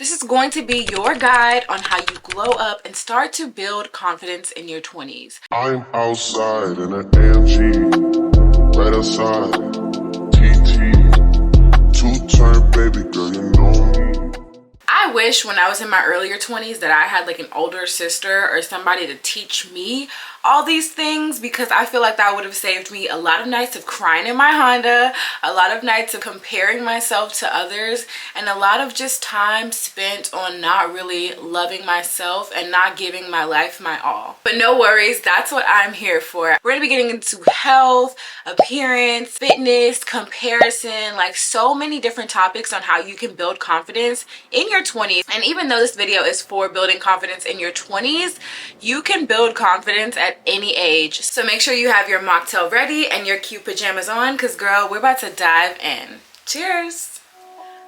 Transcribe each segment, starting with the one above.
This is going to be your guide on how you glow up and start to build confidence in your 20s. I'm outside in an AMG, right outside, TT, two-turn baby girl, you know me. I wish when I was in my earlier 20s that I had like an older sister or somebody to teach me all these things, because I feel like that would have saved me a lot of nights of crying in my Honda, a lot of nights of comparing myself to others, and a lot of just time spent on not really loving myself and not giving my life my all. But no worries, that's what I'm here for. We're gonna be getting into health, appearance, fitness, comparison, like so many different topics on how you can build confidence in your 20s. And even though this video is for building confidence in your 20s, you can build confidence at any age. So make sure you have your mocktail ready and your cute pajamas on, because girl, we're about to dive in. Cheers.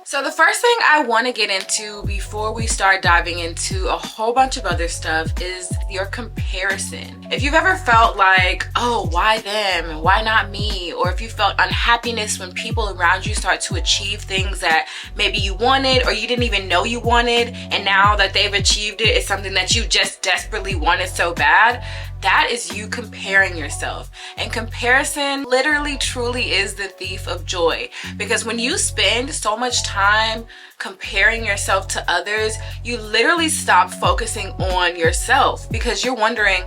So the first thing I want to get into before we start diving into a whole bunch of other stuff is your comparison. If you've ever felt like, oh, why them and why not me? Or if you felt unhappiness when people around you start to achieve things that maybe you wanted or you didn't even know you wanted, and now that they've achieved it, it's something that you just desperately wanted so bad, that is you comparing yourself. And comparison literally truly is the thief of joy, because when you spend so much time comparing yourself to others, you literally stop focusing on yourself, because you're wondering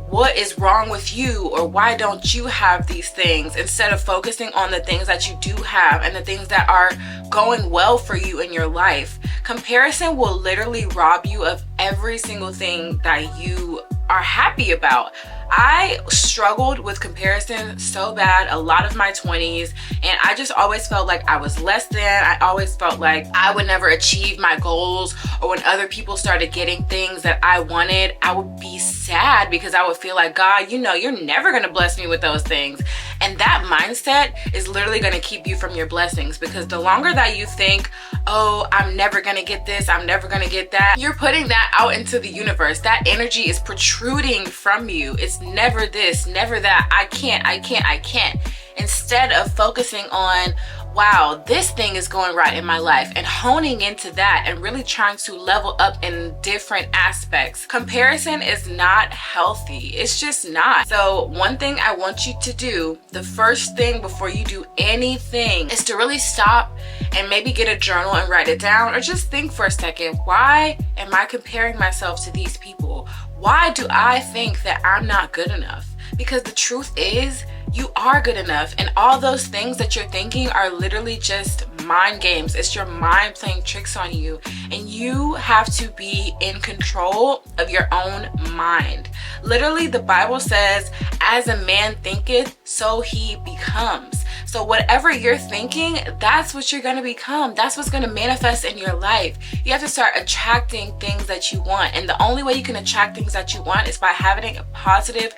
what is wrong with you, or why don't you have these things, instead of focusing on the things that you do have and the things that are going well for you in your life. Comparison will literally rob you of every single thing that you are happy about. I struggled with comparison so bad a lot of my 20s, and I just always felt like I was less than. I always felt like I would never achieve my goals, or when other people started getting things that I wanted, I would be sad because I would feel like, God, you know, you're never gonna bless me with those things. And that mindset is literally gonna keep you from your blessings, because the longer that you think, oh, I'm never gonna get this, I'm never gonna get that, you're putting that out into the universe. That energy is protruding from you. It's never this, never that, I can't. Instead of focusing on, wow, this thing is going right in my life, and honing into that and really trying to level up in different aspects. Comparison is not healthy. It's just not. So one thing I want you to do, the first thing before you do anything, is to really stop and maybe get a journal and write it down, or just think for a second, why am I comparing myself to these people? Why do I think that I'm not good enough? Because the truth is, you are good enough, and all those things that you're thinking are literally just mind games. It's your mind playing tricks on you, and you have to be in control of your own mind. Literally, the Bible says, as a man thinketh, so he becomes. So whatever you're thinking, that's what you're going to become. That's what's going to manifest in your life. You have to start attracting things that you want, and the only way you can attract things that you want is by having a positive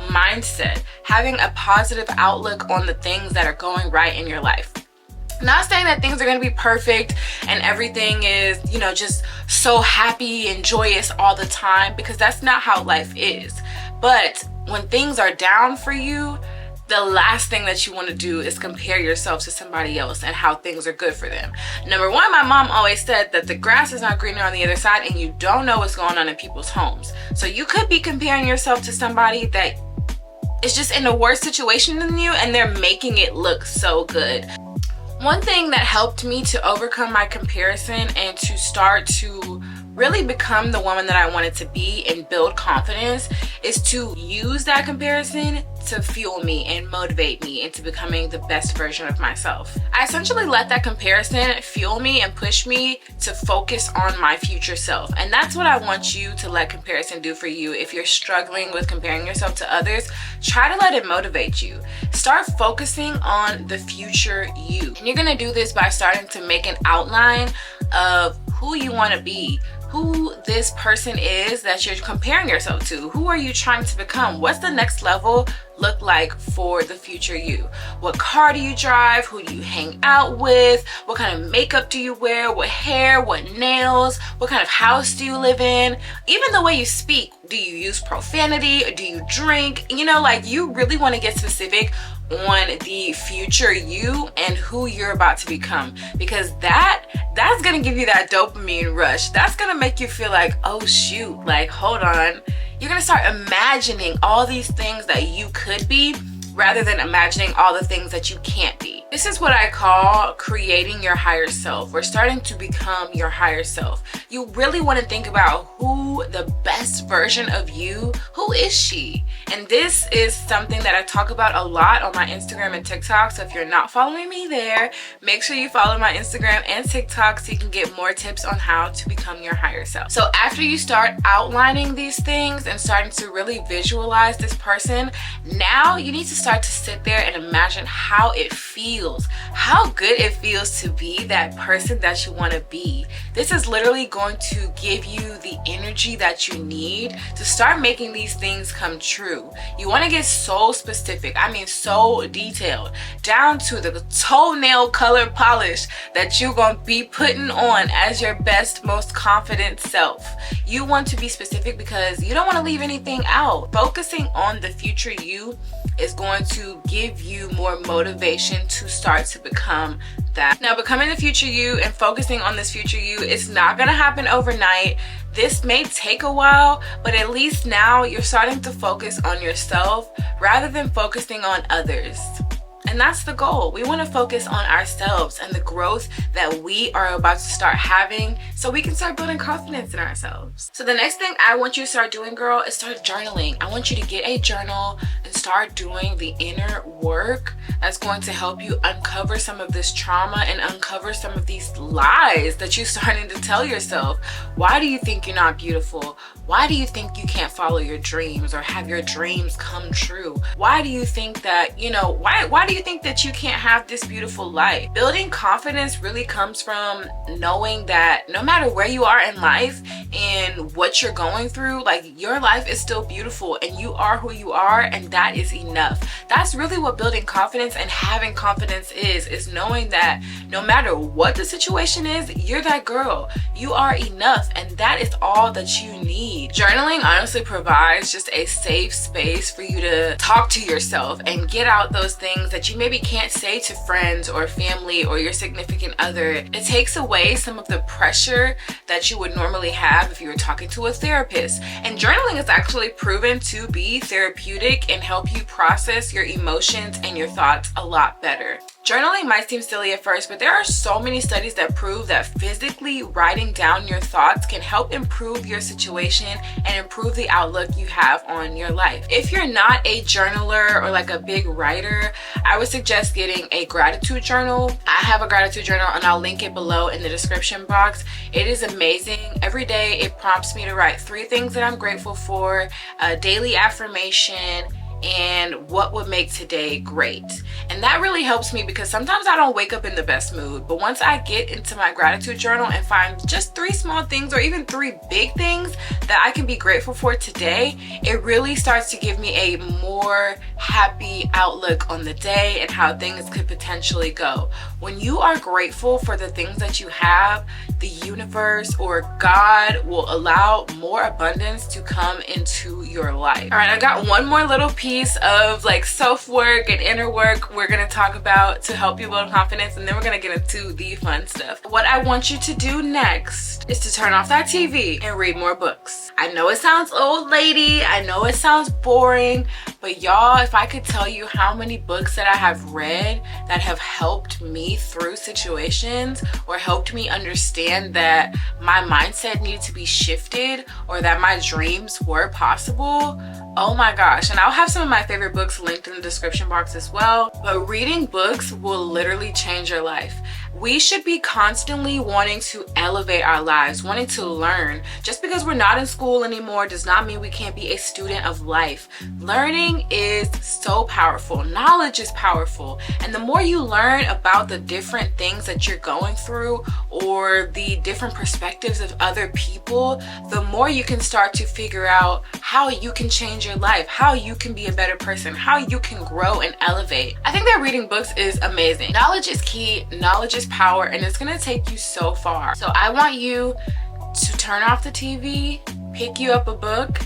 mindset, having a positive outlook on the things that are going right in your life. Not saying that things are going to be perfect and everything is, you know, just so happy and joyous all the time, because that's not how life is. But when things are down for you, the last thing that you want to do is compare yourself to somebody else and how things are good for them. Number one, my mom always said that the grass is not greener on the other side, and you don't know what's going on in people's homes. So you could be comparing yourself to somebody that is just in a worse situation than you, and they're making it look so good. One thing that helped me to overcome my comparison and to start to really become the woman that I wanted to be and build confidence is to use that comparison to fuel me and motivate me into becoming the best version of myself. I essentially let that comparison fuel me and push me to focus on my future self. And that's what I want you to let comparison do for you. If you're struggling with comparing yourself to others, try to let it motivate you. Start focusing on the future you. And you're gonna do this by starting to make an outline of who you want to be, who this person is that you're comparing yourself to. Who are you trying to become? What's the next level look like for the future you? What car do you drive? Who do you hang out with? What kind of makeup do you wear? What hair? What nails? What kind of house do you live in? Even the way you speak. Do you use profanity, or do you drink? You know, like, you really want to get specific on the future you and who you're about to become, because that's gonna give you that dopamine rush. That's gonna make you feel like, oh shoot, like hold on. You're gonna start imagining all these things that you could be rather than imagining all the things that you can't be. This is what I call creating your higher self. We're starting to become your higher self. You really want to think about who the best version of you, who is she? And this is something that I talk about a lot on my Instagram and TikTok. So if you're not following me there, make sure you follow my Instagram and TikTok so you can get more tips on how to become your higher self. So after you start outlining these things and starting to really visualize this person, now you need to start to sit there and imagine how it feels, how good it feels to be that person that you want to be. This is literally going to give you the energy that you need to start making these things come true. You want to get so specific, I mean so detailed, down to the toenail color polish that you're going to be putting on as your best, most confident self. You want to be specific because you don't want to leave anything out. Focusing on the future you is going to give you more motivation to start to become that. Now, becoming the future you and focusing on this future you is not going to happen overnight. This may take a while, but at least now you're starting to focus on yourself rather than focusing on others. And that's the goal. We want to focus on ourselves and the growth that we are about to start having so we can start building confidence in ourselves. So the next thing I want you to start doing, girl, is start journaling. I want you to get a journal and start doing the inner work that's going to help you uncover some of this trauma and uncover some of these lies that you're starting to tell yourself. Why do you think you're not beautiful? Why do you think you can't follow your dreams or have your dreams come true? Why do you think that, why do you think that you can't have this beautiful life? Building confidence really comes from knowing that no matter where you are in life and what you're going through, like your life is still beautiful and you are who you are, and that is enough. That's really what building confidence and having confidence is knowing that no matter what the situation is, you're that girl. You are enough, and that is all that you need. Journaling honestly provides just a safe space for you to talk to yourself and get out those things that you maybe can't say to friends or family or your significant other. It takes away some of the pressure that you would normally have if you were talking to a therapist. And journaling is actually proven to be therapeutic and help you process your emotions and your thoughts a lot better. Journaling might seem silly at first, but there are so many studies that prove that physically writing down your thoughts can help improve your situation and improve the outlook you have on your life. If you're not a journaler or like a big writer, I would suggest getting a gratitude journal. I have a gratitude journal and I'll link it below in the description box. It is amazing. Every day it prompts me to write 3 things that I'm grateful for, a daily affirmation, and what would make today great. And that really helps me because sometimes I don't wake up in the best mood, but once I get into my gratitude journal and find just 3 small things or even 3 big things that I can be grateful for today, it really starts to give me a more happy outlook on the day and how things could potentially go. When you are grateful for the things that you have, the universe or God will allow more abundance to come into your life. All right, I got one more little piece of like self-work and inner work we're gonna talk about to help you build confidence, and then we're gonna get into the fun stuff. What I want you to do next is to turn off that TV and read more books. I know it sounds old lady, I know it sounds boring, but y'all, if I could tell you how many books that I have read that have helped me through situations or helped me understand that my mindset needed to be shifted or that my dreams were possible, oh my gosh. And I'll have some of my favorite books linked in the description box as well. But reading books will literally change your life. We should be constantly wanting to elevate our lives, wanting to learn. Just because we're not in school anymore does not mean we can't be a student of life. Learning is so powerful. Knowledge is powerful. And the more you learn about the different things that you're going through or the different perspectives of other people, the more you can start to figure out how you can change your life, how you can be a better person, how you can grow and elevate. I think that reading books is amazing. Knowledge is key, knowledge is power, and it's gonna take you so far. So I want you to turn off the TV, pick you up a book,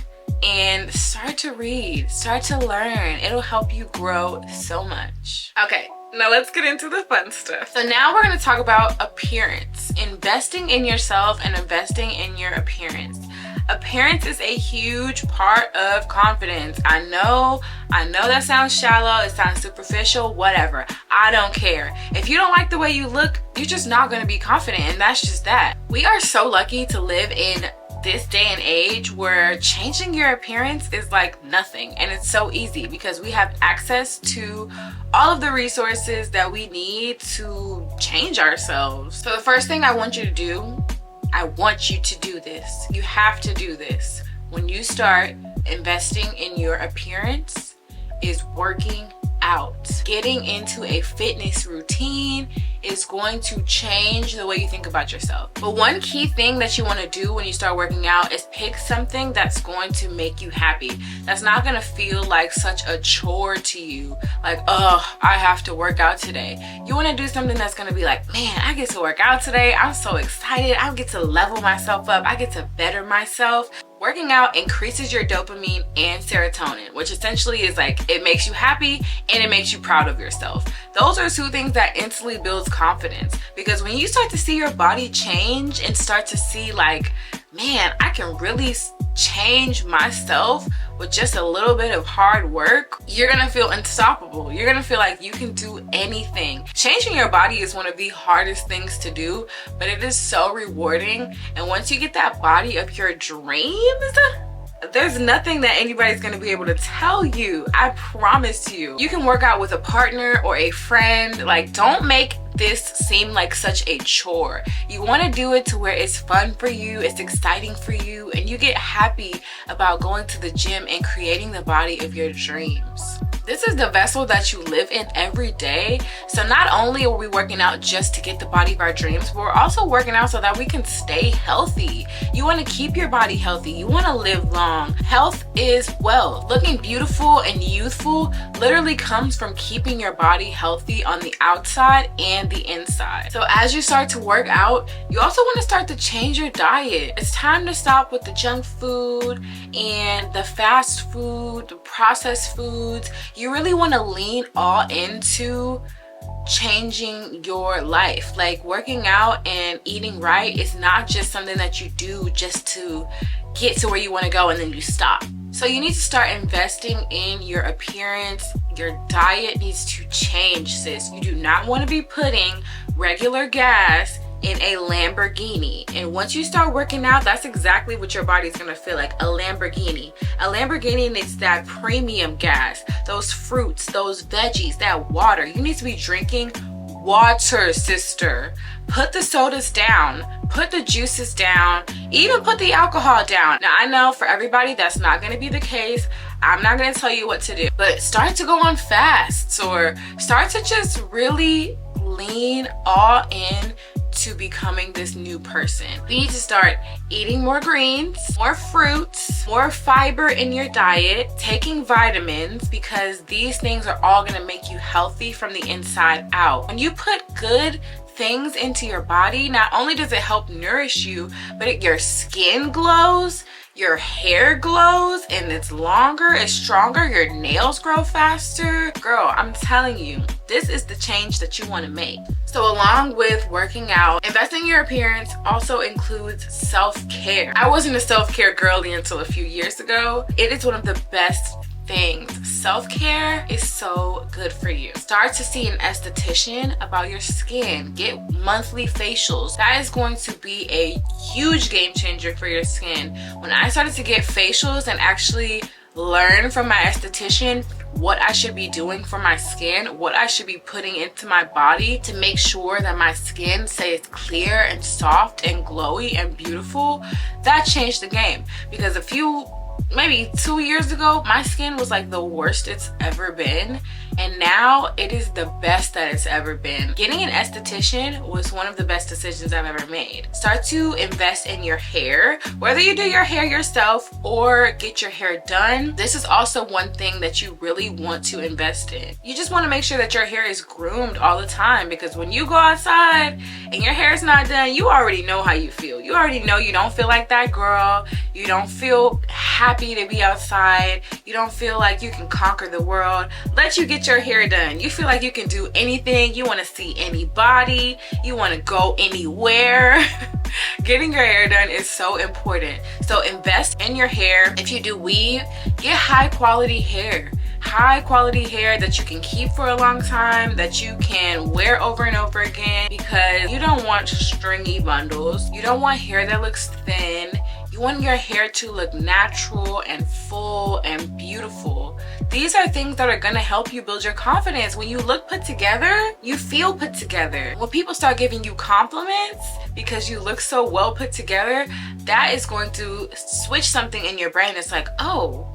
and start to read, start to learn. It'll help you grow so much. Okay, now let's get into the fun stuff. So now we're going to talk about appearance, investing in yourself and investing in your appearance. Appearance is a huge part of confidence. I know that sounds shallow, it sounds superficial, whatever. I don't care. If you don't like the way you look, you're just not going to be confident, and that's just that. We are so lucky to live in this day and age where changing your appearance is like nothing, and it's so easy because we have access to all of the resources that we need to change ourselves. So the first thing I want you to do, I want you to do this. You have to do this. When you start investing in your appearance, is working out. Getting into a fitness routine is going to change the way you think about yourself. But one key thing that you want to do when you start working out is pick something that's going to make you happy. That's not going to feel like such a chore to you. Like, oh, I have to work out today. You want to do something that's going to be like, man, I get to work out today. I'm so excited. I get to level myself up. I get to better myself. Working out increases your dopamine and serotonin, which essentially is like, it makes you happy and it makes you proud of yourself. Those are two things that instantly builds confidence, because when you start to see your body change and start to see like, man, I can really change myself with just a little bit of hard work, you're gonna feel unstoppable. You're gonna feel like you can do anything. Changing your body is one of the hardest things to do, but it is so rewarding. And once you get that body of your dreams, there's nothing that anybody's gonna be able to tell you. I promise you. You can work out with a partner or a friend. Like, don't make this seem like such a chore. You want to do it to where it's fun for you, it's exciting for you, and you get happy about going to the gym and creating the body of your dreams. This is the vessel that you live in every day. So not only are we working out just to get the body of our dreams, but we're also working out so that we can stay healthy. You want to keep your body healthy. You want to live long. Health is wealth. Looking beautiful and youthful literally comes from keeping your body healthy on the outside and the inside. So as you start to work out, you also want to start to change your diet. It's time to stop with the junk food and the fast food, the processed foods. You really want to lean all into changing your life. Like, working out and eating right is not just something that you do just to get to where you want to go and then you stop. So you need to start investing in your appearance. Your diet needs to change, sis. You do not want to be putting regular gas in a Lamborghini. And once you start working out, that's exactly what your body's gonna feel like, a Lamborghini. A Lamborghini needs that premium gas, those fruits, those veggies, that water. You need to be drinking water, sister. Put the sodas down, put the juices down, even put the alcohol down. Now, I know for everybody that's not gonna be the case. I'm not gonna tell you what to do, but start to go on fasts or start to just really lean all in to becoming this new person. You need to start eating more greens, more fruits, more fiber in your diet, taking vitamins, because these things are all gonna make you healthy from the inside out. When you put good things into your body, not only does it help nourish you, but your skin glows, your hair glows, and it's longer, it's stronger, your nails grow faster. Girl, I'm telling you, this is the change that you want to make. So along with working out, investing in your appearance also includes self-care. I wasn't a self-care girly until a few years ago. It is one of the best things. Self-care is so good for you. Start to see an esthetician about your skin. Get monthly facials. That is going to be a huge game changer for your skin. When I started to get facials and actually learn from my esthetician what I should be doing for my skin, what I should be putting into my body to make sure that my skin stays clear and soft and glowy and beautiful, that changed the game. Because maybe 2 years ago, my skin was like the worst it's ever been. and now it is the best that it's ever been. Getting an esthetician was one of the best decisions I've ever made. Start to invest in your hair, whether you do your hair yourself or get your hair done. This is also one thing that you really want to invest in. You just want to make sure that your hair is groomed all the time, because when you go outside and your hair is not done, you already know how you feel. You already know you don't feel like that girl. You don't feel happy to be outside. You don't feel like you can conquer the world. Let you get your hair done. You feel like you can do anything. You want to see anybody. You want to go anywhere. Getting your hair done is so important. So invest in your hair. If you do weave, get high quality hair. High quality hair that you can keep for a long time, that you can wear over and over again, because you don't want stringy bundles. You don't want hair that looks thin. You want your hair to look natural and full and beautiful. These are things that are gonna help you build your confidence. When you look put together, you feel put together. When people start giving you compliments because you look so well put together, that is going to switch something in your brain. It's like, oh,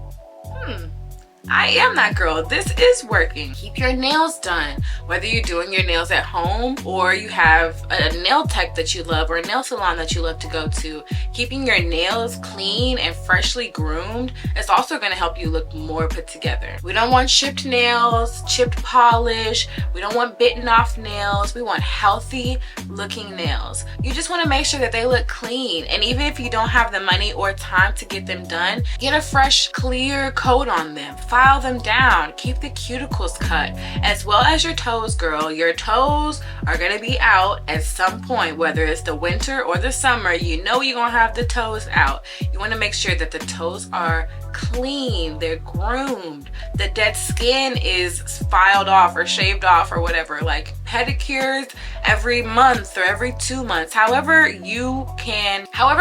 I am that girl. This is working. Keep your nails done. Whether you're doing your nails at home or you have a nail tech that you love or a nail salon that you love to go to, keeping your nails clean and freshly groomed is also going to help you look more put together. We don't want chipped nails, chipped polish. We don't want bitten off nails. We want healthy looking nails. You just want to make sure that they look clean. And even if you don't have the money or time to get them done, get a fresh, clear coat on them. File them down. Keep the cuticles cut, as well as your toes, girl. Your toes are gonna be out at some point, whether it's the winter or the summer. You know you're gonna have the toes out. You want to make sure that the toes are clean, they're groomed, the dead skin is filed off or shaved off or whatever. Like pedicures every month or every 2 months, however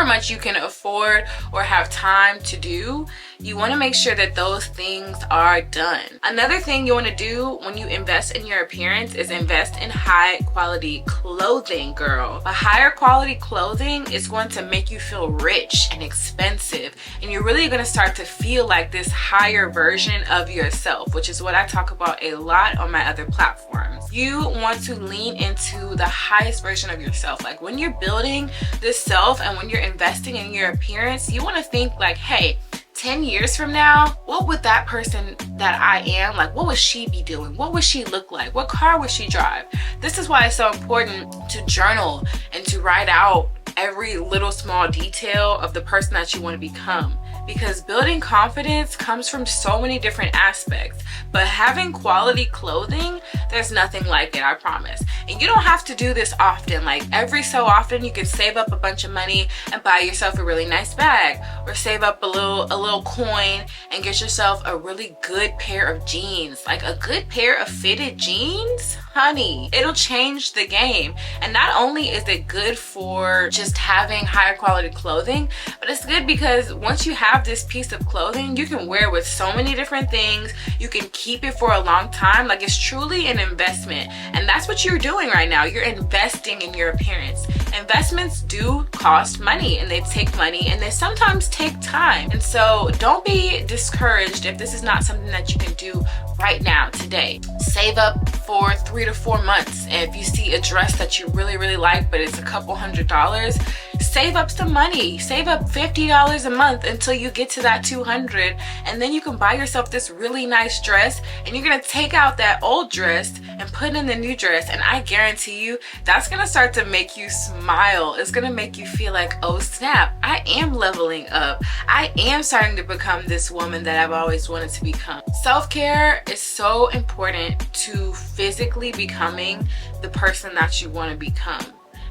much you can afford or have time to do. You want to make sure that those things are done. Another thing you want to do when you invest in your appearance is invest in high quality clothing, girl. A higher quality clothing is going to make you feel rich and expensive, and you're really going to start to feel like this higher version of yourself, which is what I talk about a lot on my other platforms. You want to lean into the highest version of yourself. Like when you're building this self and when you're investing in your appearance, you want to think like, hey, 10 years from now, what would that person that I am, like what would she be doing? What would she look like? What car would she drive? This is why it's so important to journal and to write out every little small detail of the person that you want to become, because building confidence comes from so many different aspects. But having quality clothing, there's nothing like it, I promise. And you don't have to do this often. Like every so often you can save up a bunch of money and buy yourself a really nice bag, or save up a little coin and get yourself a really good pair of jeans. Like a good pair of fitted jeans, honey, it'll change the game. And not only is it good for just having higher quality clothing, but it's good because once you have this piece of clothing, you can wear with so many different things. You can keep it for a long time. Like it's truly an investment, and that's what you're doing right now. You're investing in your appearance. Investments do cost money, and they take money, and they sometimes take time. And so don't be discouraged if this is not something that you can do right now, today. Save up for 3 to 4 months, and if you see a dress that you really like but it's a couple $100s, save up some money. Save up $50 a month until you get to that 200, and then you can buy yourself this really nice dress, and you're gonna take out that old dress and put in the new dress, and I guarantee you that's gonna start to make you smile. It's gonna make you feel like, oh snap, I am leveling up. I am starting to become this woman that I've always wanted to become. Self-care is so important to physically becoming the person that you want to become.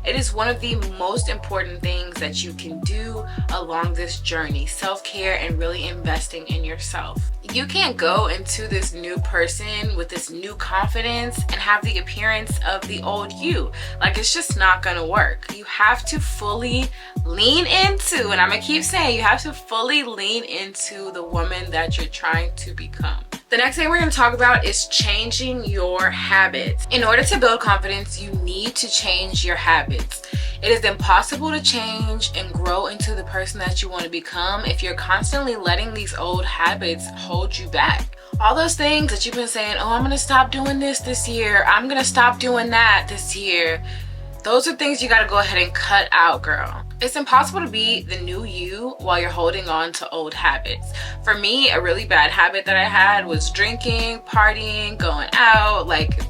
It is one of the most important things that you can do along this journey, self-care and really investing in yourself. You can't go into this new person with this new confidence and have the appearance of the old you. Like, it's just not gonna work. You have to fully lean into, and I'm gonna keep saying, you have to fully lean into the woman that you're trying to become. The next thing we're going to talk about is changing your habits. In order to build confidence, you need to change your habits. It is impossible to change and grow into the person that you want to become if you're constantly letting these old habits hold you back. All those things that you've been saying, oh, I'm gonna stop doing this year, I'm gonna stop doing that this year, those are things you gotta go ahead and cut out, girl. It's impossible to be the new you while you're holding on to old habits. For me, a really bad habit that I had was drinking, partying, going out. Like,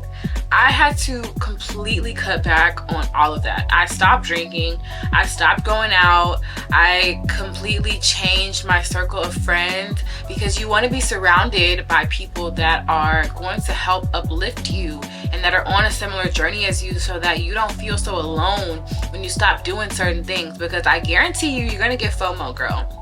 I had to completely cut back on all of that. I stopped drinking, I stopped going out, I completely changed my circle of friends, because you want to be surrounded by people that are going to help uplift you and that are on a similar journey as you, so that you don't feel so alone when you stop doing certain things. Because I guarantee you're gonna get FOMO, girl.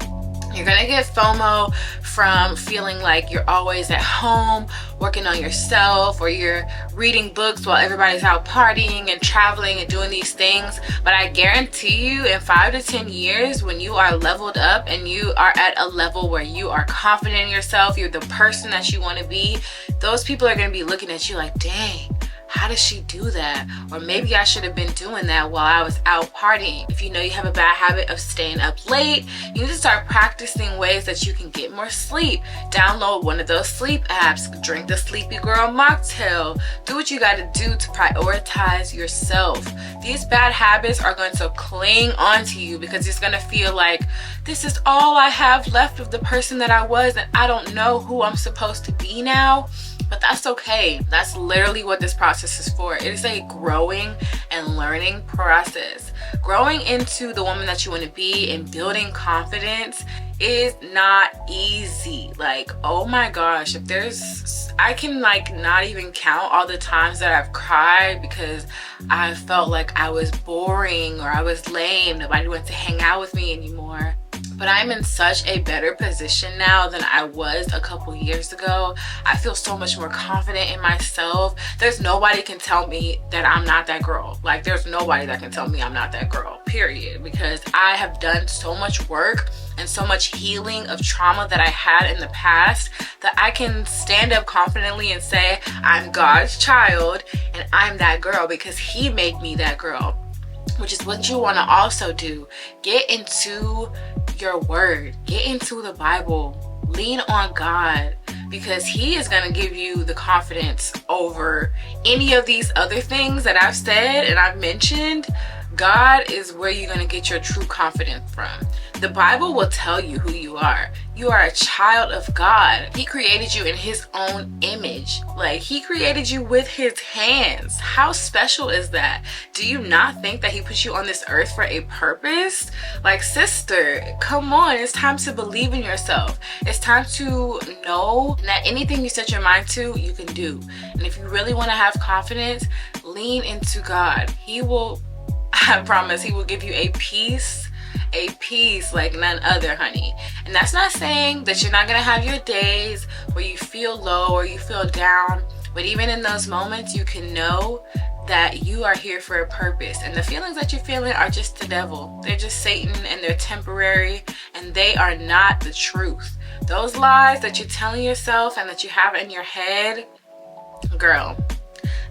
You're gonna get FOMO from feeling like you're always at home working on yourself, or you're reading books while everybody's out partying and traveling and doing these things. But I guarantee you, in 5 to 10 years, when you are leveled up and you are at a level where you are confident in yourself, you're the person that you want to be, those people are gonna be looking at you like, dang, how does she do that? Or maybe I should have been doing that while I was out partying. If you know you have a bad habit of staying up late, you need to start practicing ways that you can get more sleep. Download one of those sleep apps, drink the Sleepy Girl mocktail. Do what you gotta do to prioritize yourself. These bad habits are going to cling onto you, because it's gonna feel like, this is all I have left of the person that I was, and I don't know who I'm supposed to be now. But that's okay. That's literally what this process is for. It is a growing and learning process. Growing into the woman that you want to be and building confidence is not easy. Like, oh my gosh, I can like not even count all the times that I've cried because I felt like I was boring or I was lame. Nobody wanted to hang out with me anymore. But I'm in such a better position now than I was a couple years ago. I feel so much more confident in myself. There's nobody can tell me that I'm not that girl. Like, there's nobody that can tell me I'm not that girl, period. Because I have done so much work and so much healing of trauma that I had in the past, that I can stand up confidently and say, I'm God's child and I'm that girl because He made me that girl. Which is what you want to also do. Get into your word, get into the Bible, lean on God, because He is going to give you the confidence over any of these other things that I've said and I've mentioned. God is where you're going to get your true confidence from. The Bible will tell you who you are. You are a child of God. He created you in His own image. Like, He created you with His hands. How special is that? Do you not think that He put you on this earth for a purpose? Like, sister, come on. It's time to believe in yourself. It's time to know that anything you set your mind to, you can do. And if you really want to have confidence, lean into God. He will, I promise, He will give you a peace like none other, honey. And that's not saying that you're not gonna have your days where you feel low or you feel down, but even in those moments, you can know that you are here for a purpose. And the feelings that you're feeling are just the devil. They're just Satan, and they're temporary, and they are not the truth. Those lies that you're telling yourself and that you have in your head, girl,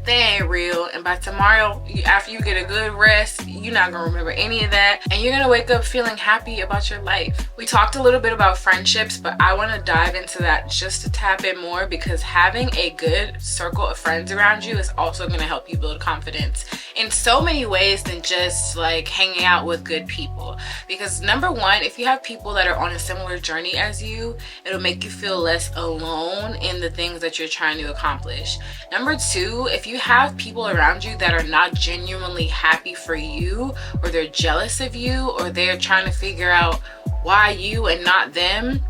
they ain't real. And by tomorrow, after you get a good rest, you're not gonna remember any of that, and you're gonna wake up feeling happy about your life. We talked a little bit about friendships, but I want to dive into that just a tad bit more, because having a good circle of friends around you is also going to help you build confidence in so many ways than just like hanging out with good people. Because number one, if you have people that are on a similar journey as you, it'll make you feel less alone in the things that you're trying to accomplish. Number two, if you have people around you that are not genuinely happy for you, or they're jealous of you, or they're trying to figure out why you and not them,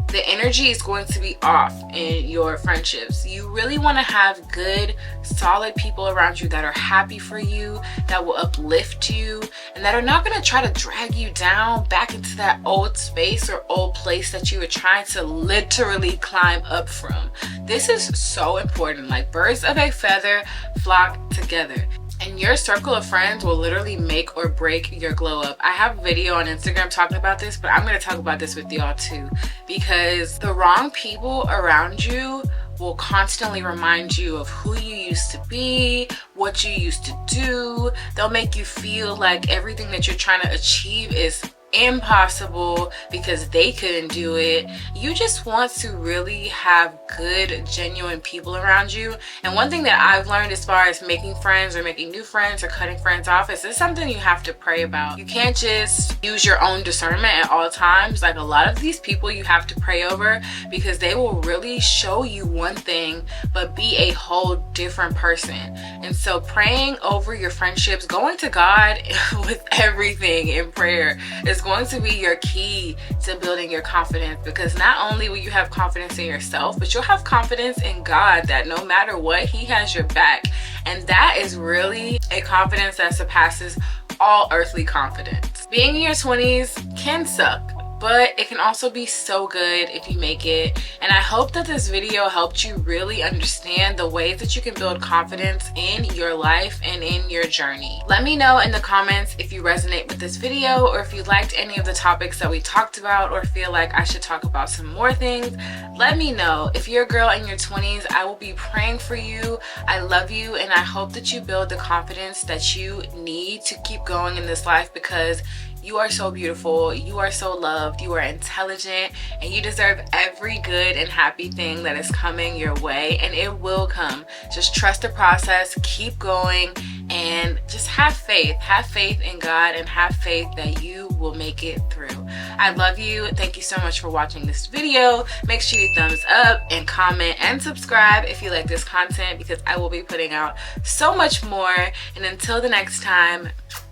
the energy is going to be off in your friendships. You really want to have good, solid people around you that are happy for you, that will uplift you, and that are not going to try to drag you down back into that old space or old place that you were trying to literally climb up from. This is so important. Like, birds of a feather flock together. And your circle of friends will literally make or break your glow up. I have a video on Instagram talking about this, but I'm going to talk about this with y'all too. Because the wrong people around you will constantly remind you of who you used to be, what you used to do. They'll make you feel like everything that you're trying to achieve is impossible because they couldn't do it. You just want to really have good, genuine people around you. And one thing that I've learned as far as making friends or making new friends or cutting friends off is it's something you have to pray about. You can't just use your own discernment at all times. Like, a lot of these people you have to pray over, because they will really show you one thing but be a whole different person. And so praying over your friendships, going to God with everything in prayer is going to be your key to building your confidence, because not only will you have confidence in yourself, but you'll have confidence in God that no matter what, He has your back. And that is really a confidence that surpasses all earthly confidence. Being in your 20s can suck, but it can also be so good if you make it. And I hope that this video helped you really understand the ways that you can build confidence in your life and in your journey. Let me know in the comments if you resonate with this video, or if you liked any of the topics that we talked about, or feel like I should talk about some more things. Let me know. If you're a girl in your 20s, I will be praying for you. I love you, and I hope that you build the confidence that you need to keep going in this life, because you are so beautiful, you are so loved, you are intelligent, and you deserve every good and happy thing that is coming your way, and it will come. Just trust the process, keep going, and just have faith. Have faith in God, and have faith that you will make it through. I love you. Thank you so much for watching this video. Make sure you thumbs up and comment and subscribe if you like this content, because I will be putting out so much more. And until the next time,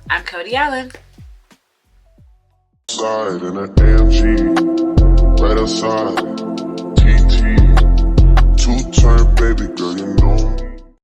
I'm Cody Allen. Side in an AMG.